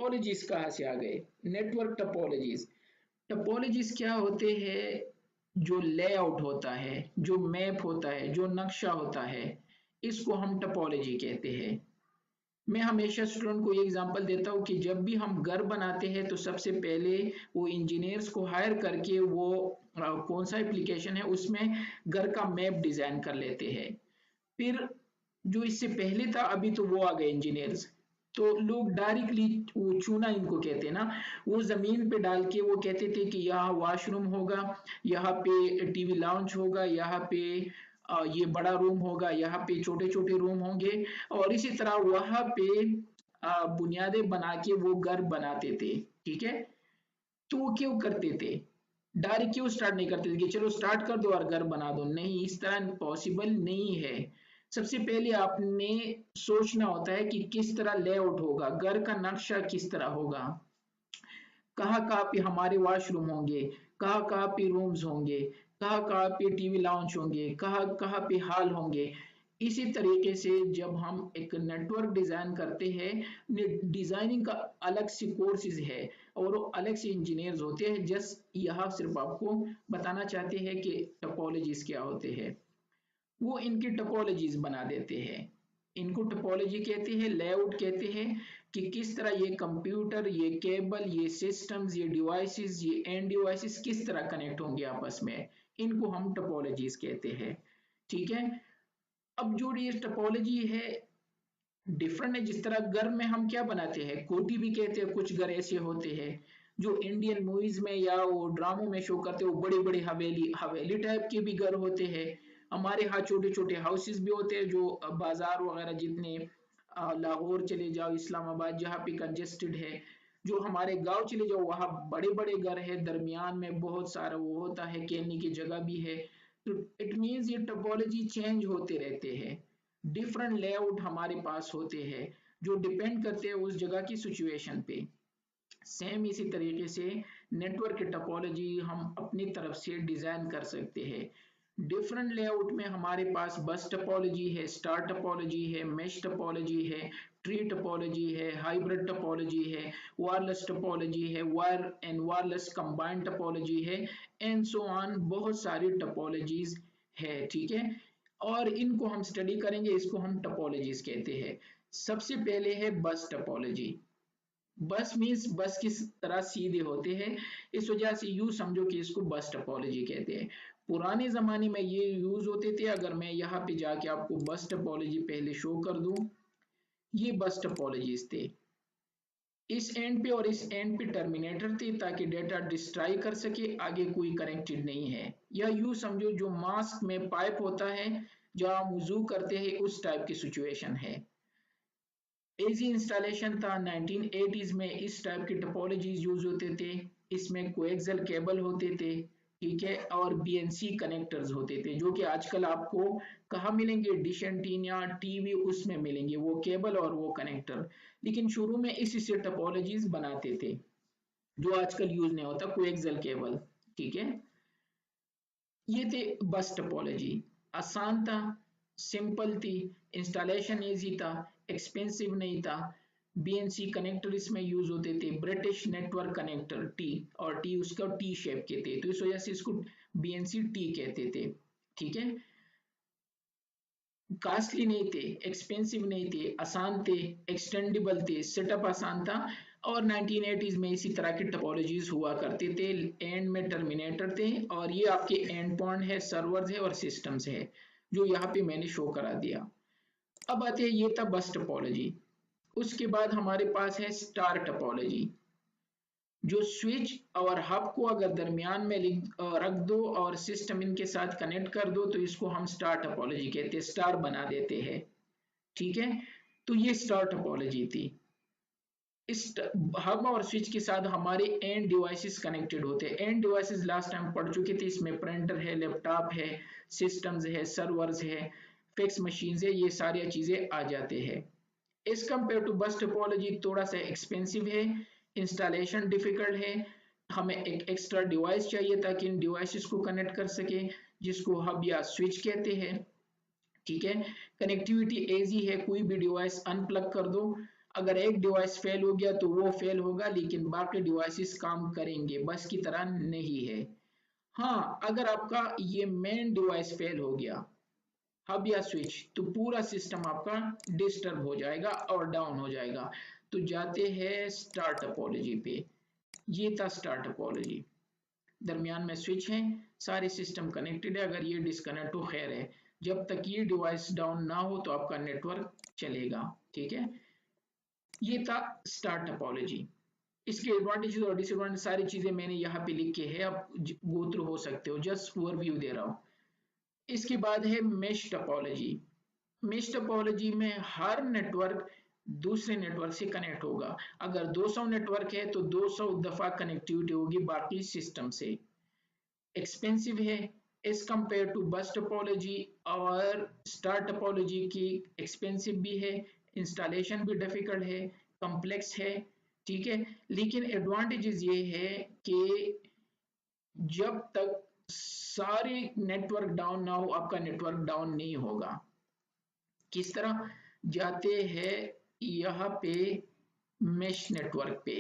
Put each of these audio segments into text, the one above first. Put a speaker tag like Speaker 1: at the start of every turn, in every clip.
Speaker 1: Topologies कहाँ से आ गए? Network topologies. टपोलॉजीज क्या होते हैं? जो लेआउट होता है, जो मैप होता है, जो नक्शा होता है, इसको हम टपोलॉजी कहते हैं। मैं हमेशा स्टूडेंट को ये एग्जांपल देता हूँ कि जब भी हम घर बनाते हैं तो सबसे पहले वो इंजीनियर्स को हायर करके वो कौन सा एप्लीकेशन है उसमें घर का मैप डिजाइन कर लेते हैं। फिर जो इससे पहले था, अभी तो वो आ गए इंजीनियर्स, तो लोग डायरेक्टली वो चूना इनको कहते हैं ना, वो जमीन पे डाल के वो कहते थे कि यहाँ वॉशरूम होगा, यहाँ पे टीवी लाउंज होगा, यहाँ पे ये बड़ा रूम होगा, यहाँ पे छोटे छोटे रूम होंगे, और इसी तरह वहां पे बुनियादें बना के वो घर बनाते थे। ठीक है, तो वो क्यों करते थे? डायरेक्ट क्यों स्टार्ट नहीं करते थे कि चलो स्टार्ट कर दो और घर बना दो? नहीं, इस तरह पॉसिबल नहीं है। सबसे पहले आपने सोचना होता है कि किस तरह लेआउट होगा, घर का नक्शा किस तरह होगा, कहाँ कहाँ पे हमारे वॉशरूम होंगे, कहाँ कहाँ पे रूम्स होंगे, कहाँ कहाँ पे टीवी लाउंज होंगे, कहाँ कहाँ पे हॉल होंगे। इसी तरीके से जब हम एक नेटवर्क डिजाइन करते हैं, डिजाइनिंग का अलग से कोर्सेज है और वो अलग से इंजीनियर्स होते हैं। जस्ट यहाँ सिर्फ आपको बताना चाहते हैं कि टपोलॉजीज क्या होते हैं। वो इनकी टपोलॉजीज बना देते हैं। इनको टपोलॉजी कहते हैं, लेआउट कहते हैं कि किस तरह ये कंप्यूटर, ये केबल, ये सिस्टम्स, ये डिवाइसेस, ये एंड डिवाइसेस किस तरह कनेक्ट होंगे आपस में। इनको हम टपोलॉजीज कहते हैं। ठीक है, अब जो ये टपोलॉजी है डिफरेंट है। जिस तरह घर में हम क्या बनाते हैं, कोठी भी कहते हैं, कुछ घर ऐसे होते हैं जो इंडियन मूवीज में या वो ड्रामों में शो करते हैं, वो बड़ी बड़ी हवेली हवेली टाइप के भी घर होते हैं। हमारे यहाँ छोटे छोटे हाउसेस भी होते हैं, जो बाजार वगैरह जितने लाहौर चले जाओ, इस्लामाबाद जहाँ पे कंजेस्टेड है, जो हमारे गांव चले जाओ वहाँ बड़े बड़े घर है, दरमियान में बहुत सारा वो होता है, खेलने की जगह भी है। तो इट मीन्स ये टोपोलॉजी चेंज होते रहते हैं, डिफरेंट लेआउट हमारे पास होते हैं जो डिपेंड करते हैं उस जगह की सिचुएशन पे। सेम इसी तरीके से नेटवर्क की टोपोलॉजी हम अपनी तरफ से डिजाइन कर सकते हैं। डिफरेंट लेआउट में हमारे पास बस टोपोलॉजी है, स्टार टोपोलॉजी है, मेश टोपोलॉजी है, ट्री टोपोलॉजी है, हाइब्रिड टोपोलॉजी है, वायरलेस टोपोलॉजी है, wire and wireless combined topology है, एंड सो ऑन। बहुत सारी टोपोलॉजीज है। ठीक है, और इनको हम स्टडी करेंगे, इसको हम टोपोलॉजीज कहते हैं। सबसे पहले है बस टोपोलॉजी। बस मीन्स बस की तरह सीधे होते हैं, इस वजह से यू समझो कि इसको बस टोपोलॉजी कहते हैं। पुराने जमाने में ये यूज होते थे। अगर मैं यहाँ पे जाके आपको बस टोपोलॉजी पहले शो कर दूं, ये बस टोपोलॉजीज थे। इस एंड पे और इस एंड पे टर्मिनेटर थे ताकि डेटा डिस्ट्रॉय कर सके, आगे कोई कनेक्टेड नहीं है। या यू समझो जो मास्क में पाइप होता है जहां हम वुजू करते हैं, उस टाइप की सिचुएशन है। एजी इंस्टॉलेशन था 1980s में, इस टाइप की टोपोलॉजीज यूज होते थे। इसमें कोएक्सियल केबल होते थे, ठीक है, और बीएनसी कनेक्टर्स होते थे, जो कि आजकल आपको कहाँ मिलेंगे, डिश एंटीना, टीवी, उसमें मिलेंगे वो केबल और वो कनेक्टर। लेकिन शुरू में इसी से टोपोलॉजीज बनाते थे, जो आजकल यूज नहीं होता, कोएक्सियल केबल। ठीक है, ये थे बस टोपोलॉजी। आसान था, सिंपल थी, इंस्टॉलेशन इजी था, एक्सपेंसिव नहीं था। बीएनसी कनेक्टर इसमें यूज होते थे, ब्रिटिश नेटवर्क कनेक्टर टी, और टी उसका टी शेप के थे, तो इस वजह से इसको बीएनसी टी कहते थे। ठीक है, कॉस्टली नहीं थे, एक्सपेंसिव नहीं थे, आसान थे, एक्सटेंडेबल थे, सेटअप आसान था। और 1980s में इसी तरह की टोपोलॉजीज हुआ करते थे। एंड में टर्मिनेटर थे, और ये आपके एंड पॉइंट है, सर्वर्स है और सिस्टम्स है, जो यहाँ पे मैंने शो करा दिया। अब आते हैं, ये था बस टोपोलॉजी। उसके बाद हमारे पास है स्टार टोपोलॉजी। जो स्विच और हब को अगर दरमियान में रख दो और सिस्टम इनके साथ कनेक्ट कर दो, तो इसको हम स्टार टोपोलॉजी कहते हैं, स्टार बना देते हैं। ठीक है, तो ये स्टार टोपोलॉजी थी। इस हब और स्विच के साथ हमारे एंड डिवाइसेस कनेक्टेड होते हैं। एंड डिवाइसेस लास्ट टाइम पढ़ चुके थे, इसमें प्रिंटर है, लैपटॉप है, सिस्टम्स है, सर्वर्स है, फैक्स मशीन है, ये सारी चीजें आ जाते हैं। As compare to bus topology थोड़ा सा एक्सपेंसिव है, इंस्टॉलेशन डिफिकल्ट है, हमें एक एक्स्ट्रा डिवाइस चाहिए ताकि इन डिवाइसेस को कनेक्ट कर सके, जिसको हब या स्विच कहते हैं। ठीक है, कनेक्टिविटी इजी है, कोई भी डिवाइस अनप्लग कर दो, अगर एक डिवाइस फेल हो गया तो वो फेल होगा, लेकिन बाकी डिवाइसेस काम करेंगे, बस की तरह नहीं है। हाँ, अगर आपका ये मेन डिवाइस फेल हो गया, हब या स्विच, तो पूरा सिस्टम आपका डिस्टर्ब हो जाएगा और डाउन हो जाएगा। तो जाते हैं स्टार टोपोलॉजी पे। ये था स्टार टोपोलॉजी। दरमियान में स्विच है, सारे सिस्टम कनेक्टेड है, अगर ये डिस्कनेक्ट हो खैर है, जब तक ये डिवाइस डाउन ना हो तो आपका नेटवर्क चलेगा। ठीक है, ये था स्टार टोपोलॉजी। इसके एडवांटेजेस और डिसएडवांटेज सारी चीजें मैंने यहाँ पे लिख के है, आप गो थ्रू हो सकते हो, जस्ट ओवरव्यू दे रहा हूँ। इसके बाद है मेश टोपोलॉजी। मेश टोपोलॉजी में हर नेटवर्क दूसरे नेटवर्क से कनेक्ट होगा। अगर 200 नेटवर्क है तो 200 दफा कनेक्टिविटी होगी बाकी सिस्टम से। एक्सपेंसिव है as compare to bus topology, और स्टार टोपोलॉजी की एक्सपेंसिव भी है, इंस्टॉलेशन भी डिफिकल्ट है, कॉम्प्लेक्स है। ठीक है, लेकिन एडवांटेजेस ये है कि जब तक सारे नेटवर्क डाउन ना हो आपका नेटवर्क डाउन नहीं होगा। किस तरह, जाते हैं यहाँ पे मेश नेटवर्क पे।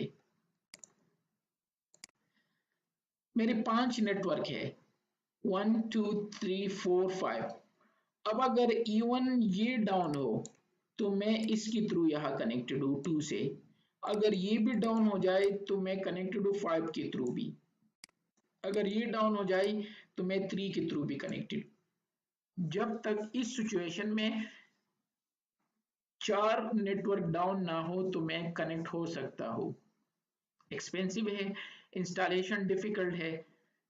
Speaker 1: मेरे 5 नेटवर्क है, 1 2 3 4 5। अब अगर इवन ये डाउन हो तो मैं इसके थ्रू यहाँ कनेक्टेड हूँ 2 से, अगर ये भी डाउन हो जाए तो मैं कनेक्टेड हूँ 5 के थ्रू भी, अगर ये डाउन हो जाए तो मैं 3 के थ्रू भी कनेक्टेड। जब तक इस सिचुएशन में 4 नेटवर्क डाउन ना हो तो मैं कनेक्ट हो सकता हूँ। एक्सपेंसिव है, इंस्टॉलेशन डिफिकल्ट है,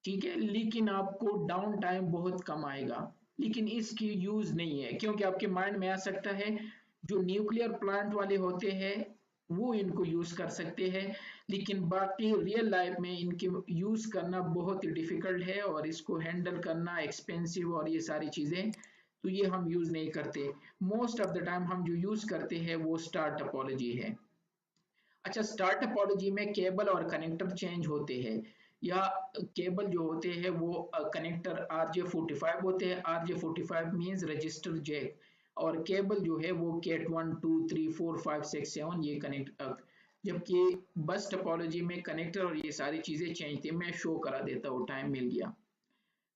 Speaker 1: ठीक है, लेकिन आपको डाउन टाइम बहुत कम आएगा। लेकिन इसकी यूज नहीं है, क्योंकि आपके माइंड में आ सकता है जो न्यूक्लियर प्लांट वाले होते हैं वो इनको यूज कर सकते हैं, लेकिन बाकी रियल लाइफ में इनके यूज करना बहुत ही डिफिकल्ट है और इसको हैंडल करना एक्सपेंसिव और ये सारी चीजें, तो ये हम यूज नहीं करते। मोस्ट ऑफ द टाइम हम जो यूज करते हैं वो स्टार टोपोलॉजी है। अच्छा, स्टार टोपोलॉजी में केबल और कनेक्टर चेंज होते हैं, या केबल जो होते हैं वो कनेक्टर RJ45 होते हैं। RJ45 मींस रजिस्टर जैक, और केबल जो है वो कैट 1 2 3 4 5 6 7 ये कनेक्ट। जबकि बस टोपोलॉजी में कनेक्टर और ये सारी चीजें चेंज थी, मैं शो करा देता हूँ, टाइम मिल गया।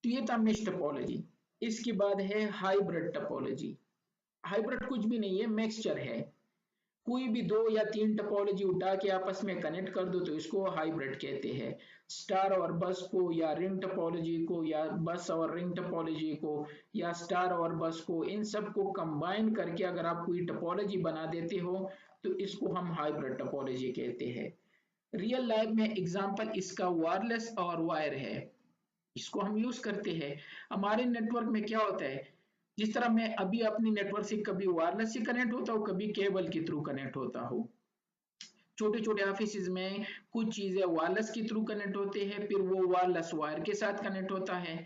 Speaker 1: तो ये था मिक्स टोपोलॉजी। इसके बाद है हाइब्रिड टोपोलॉजी। हाइब्रिड कुछ भी नहीं है, मिक्सचर है। कोई भी 2 या 3 टोपोलॉजी उठा के आपस में कनेक्ट कर दो तो इसको हाइब्रिड कहते हैं। स्टार और बस को, या रिंग टोपोलॉजी को, या बस और रिंग टोपोलॉजी को, या स्टार और बस को, इन सब को कंबाइन करके अगर आप कोई टोपोलॉजी बना देते हो तो इसको हम हाइब्रिड टोपोलॉजी कहते हैं। रियल लाइफ में एग्जांपल इसका वायरलेस और वायर है, इसको हम यूज करते हैं। हमारे नेटवर्क में क्या होता है, जिस तरह मैं अभी अपनी नेटवर्क से कभी वायरलेस से कनेक्ट होता हूँ, कभी केबल के थ्रू कनेक्ट होता हूँ। छोटे छोटे ऑफिस में कुछ चीजें वायरलेस के थ्रू कनेक्ट होते हैं, फिर वो वायरलेस वायर के साथ कनेक्ट होता है,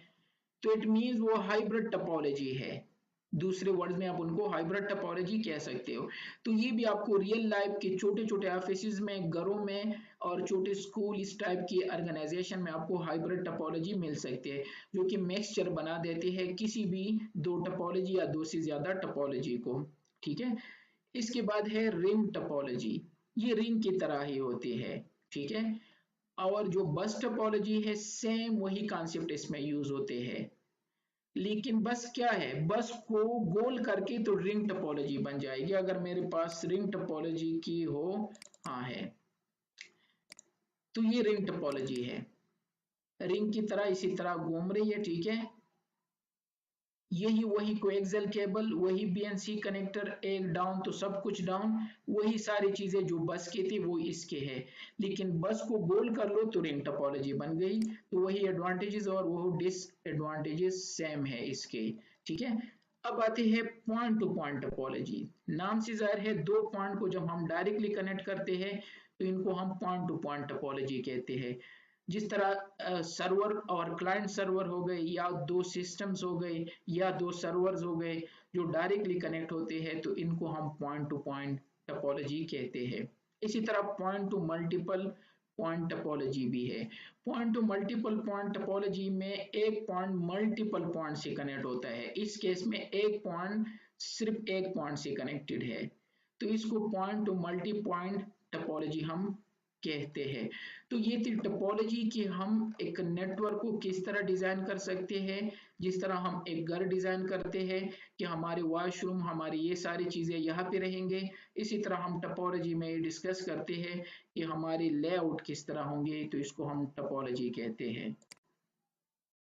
Speaker 1: तो इट मीन्स वो हाइब्रिड टोपोलॉजी है। दूसरे वर्ड्स में आप उनको हाइब्रिड टोपोलॉजी कह सकते हो। तो ये भी आपको रियल लाइफ के छोटे छोटे ऑफिस में, घरों में, और छोटे स्कूल इस टाइप की ऑर्गेनाइजेशन में आपको हाइब्रिड टोपोलॉजी मिल सकती है, जो कि मिक्सचर बना देते हैं किसी भी 2 टोपोलॉजी या 2 से ज्यादा टोपोलॉजी को। ठीक है, इसके बाद है रिंग टोपोलॉजी। ये रिंग की तरह ही होती है। ठीक है, और जो बस टोपोलॉजी है सेम वही कॉन्सेप्ट इसमें यूज होते हैं, लेकिन बस क्या है, बस को गोल करके तो रिंग टोपोलॉजी बन जाएगी अगर मेरे पास रिंग टोपोलॉजी की हो। हाँ है, तो ये रिंग टोपोलॉजी है, रिंग की तरह इसी तरह घूम रही है। ठीक है, यही वही कोएक्सियल केबल, वही बीएनसी कनेक्टर, एक डाउन तो सब कुछ डाउन, वही सारी चीजें जो बस की थी वो इसके है, लेकिन बस को गोल कर लो तो रिंग टोपोलॉजी बन गई। तो वही एडवांटेजेस और वो डिसएडवांटेजेस सेम है इसके। ठीक है, अब आते हैं पॉइंट टू पॉइंट टोपोलॉजी। नाम से जाहिर है, 2 पॉइंट को जब हम डायरेक्टली कनेक्ट करते हैं तो इनको हम पॉइंट टू पॉइंट टोपोलॉजी कहते हैं। जिस तरह सर्वर और क्लाइंट सर्वर हो गए, या 2 सिस्टम्स हो गए, या 2 सर्वर्स हो गए जो डायरेक्टली कनेक्ट होते हैं, तो इनको हम पॉइंट टू पॉइंट टोपोलॉजी कहते हैं। इसी तरह point two multiple point topology भी है। Point two multiple point topology में एक पॉइंट मल्टीपल पॉइंट से कनेक्ट होता है, इस केस में एक पॉइंट सिर्फ एक पॉइंट से कनेक्टेड है। तो इसको point two multi point topology हम कहते हैं। तो ये थी टपोलॉजी कि हम एक नेटवर्क को किस तरह डिजाइन कर सकते हैं। जिस तरह हम एक घर डिजाइन करते हैं कि हमारे वॉशरूम, हमारी ये सारी चीजें यहाँ पे रहेंगे, इसी तरह हम टपोलॉजी में डिस्कस करते हैं कि हमारे लेआउट किस तरह होंगे, तो इसको हम टपोलॉजी कहते हैं।